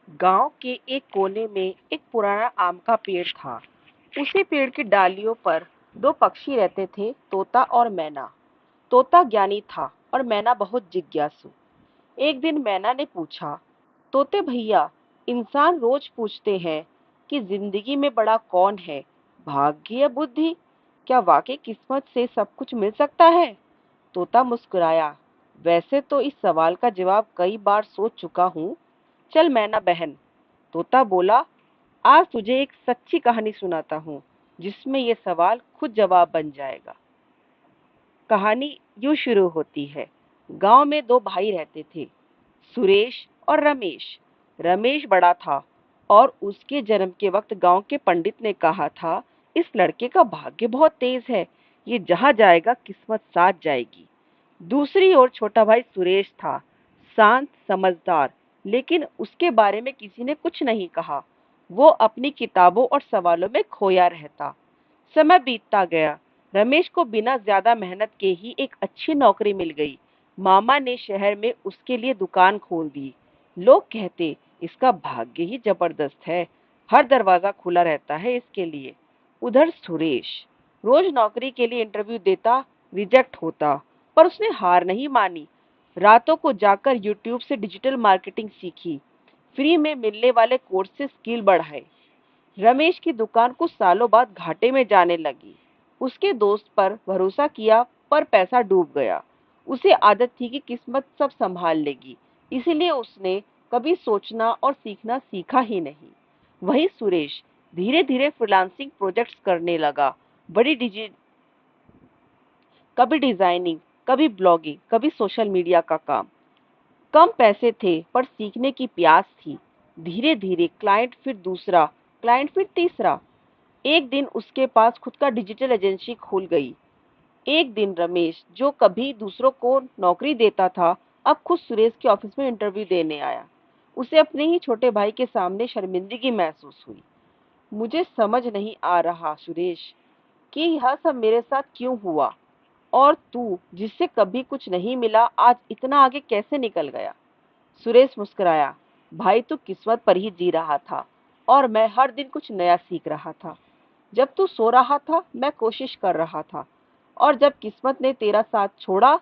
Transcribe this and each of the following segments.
गांव के एक कोने में एक पुराना आम का पेड़ था। उसी पेड़ की डालियों पर दो पक्षी रहते थे, तोता और मैना। तोता ज्ञानी था और मैना बहुत जिज्ञासु। एक दिन मैना ने पूछा, तोते भैया, इंसान रोज पूछते हैं कि जिंदगी में बड़ा कौन है, भाग्य या बुद्धि? क्या वाकई किस्मत से सब कुछ मिल सकता है? तोता मुस्कुराया, वैसे तो इस सवाल का जवाब कई बार सोच चुका हूँ। चल मैना बहन, तोता बोला, आज तुझे एक सच्ची कहानी सुनाता हूँ जिसमें ये सवाल खुद जवाब बन जाएगा। कहानी यूं शुरू होती है। गांव में दो भाई रहते थे, सुरेश और रमेश। रमेश बड़ा था और उसके जन्म के वक्त गांव के पंडित ने कहा था, इस लड़के का भाग्य बहुत तेज है, ये जहां जाएगा किस्मत साथ जाएगी। दूसरी ओर छोटा भाई सुरेश था, शांत समझदार, लेकिन उसके बारे में किसी ने कुछ नहीं कहा। वो अपनी किताबों और सवालों में खोया रहता। समय बीतता गया। रमेश को बिना ज्यादा मेहनत के ही एक अच्छी नौकरी मिल गई। मामा ने शहर में उसके लिए दुकान खोल दी। लोग कहते, इसका भाग्य ही जबरदस्त है, हर दरवाजा खुला रहता है इसके लिए। उधर सुरेश रोज नौकरी के लिए इंटरव्यू देता, रिजेक्ट होता, पर उसने हार नहीं मानी। रातों को जाकर यूट्यूब से डिजिटल मार्केटिंग सीखी, फ्री में मिलने वाले कोर्स से स्किल बढ़ाए। रमेश की दुकान कुछ सालों बाद घाटे में जाने लगी। उसके दोस्त पर भरोसा किया, पर पैसा डूब गया। उसे आदत थी कि किस्मत सब संभाल लेगी, इसलिए उसने कभी सोचना और सीखना सीखा ही नहीं। वही सुरेश धीरे धीरे फ्रीलांसिंग प्रोजेक्ट्स करने लगा। बड़ी डिजी कभी डिजाइनिंग, कभी ब्लॉगिंग, कभी सोशल मीडिया का काम। कम पैसे थे पर सीखने की प्यास थी। धीरे धीरे क्लाइंट, फिर दूसरा क्लाइंट, फिर तीसरा। एक दिन उसके पास खुद का डिजिटल एजेंसी खुल गई। एक दिन रमेश, जो कभी दूसरों को नौकरी देता था, अब खुद सुरेश के ऑफिस में इंटरव्यू देने आया। उसे अपने ही छोटे भाई के सामने शर्मिंदगी महसूस हुई। मुझे समझ नहीं आ रहा सुरेश कि यह सब मेरे साथ क्यों हुआ, और तू जिससे कभी कुछ नहीं मिला आज इतना आगे कैसे निकल गया? सुरेश मुस्कुराया, भाई तू किस्मत पर ही जी रहा था और मैं हर दिन कुछ नया सीख रहा था। जब तू सो रहा था मैं कोशिश कर रहा था, और जब किस्मत ने तेरा साथ छोड़ा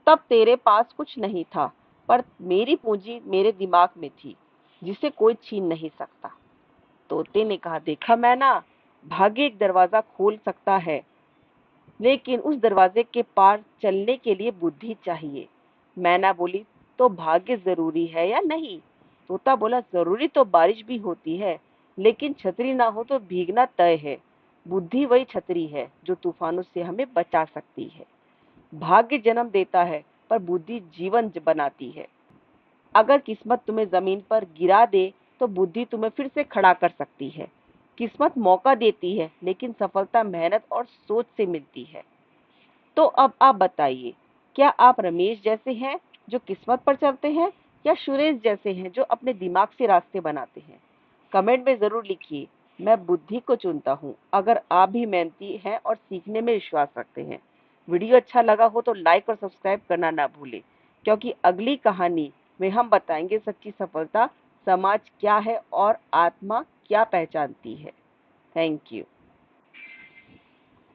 तब तेरे पास कुछ नहीं था, पर मेरी पूंजी मेरे दिमाग में थी, जिसे कोई छीन नहीं सकता। तोते ने कहा, देखा मैना, भाग्य एक दरवाजा खोल सकता है, लेकिन उस दरवाजे के पार चलने के लिए बुद्धि चाहिए। मैना बोली, तो भाग्य जरूरी है या नहीं? तोता बोला, जरूरी तो बारिश भी होती है, लेकिन छतरी ना हो तो भीगना तय है। बुद्धि वही छतरी है जो तूफानों से हमें बचा सकती है। भाग्य जन्म देता है, पर बुद्धि जीवन बनाती है। अगर किस्मत तुम्हें जमीन पर गिरा दे तो बुद्धि तुम्हें फिर से खड़ा कर सकती है। किस्मत मौका देती है, लेकिन सफलता मेहनत और सोच से मिलती है। तो अब आप बताइए, क्या आप रमेश जैसे हैं जो किस्मत पर चलते हैं, या सुरेश जैसे हैं जो अपने दिमाग से रास्ते बनाते हैं? कमेंट में जरूर लिखिए। मैं बुद्धि को चुनता हूँ। अगर आप भी मेहनती हैं और सीखने में विश्वास रखते हैं। वीडियो अच्छा लगा हो तो लाइक और सब्सक्राइब करना ना भूलें, क्योंकि अगली कहानी में हम बताएंगे सच्ची सफलता समाज क्या है और आत्मा क्या पहचानती है। Thank you.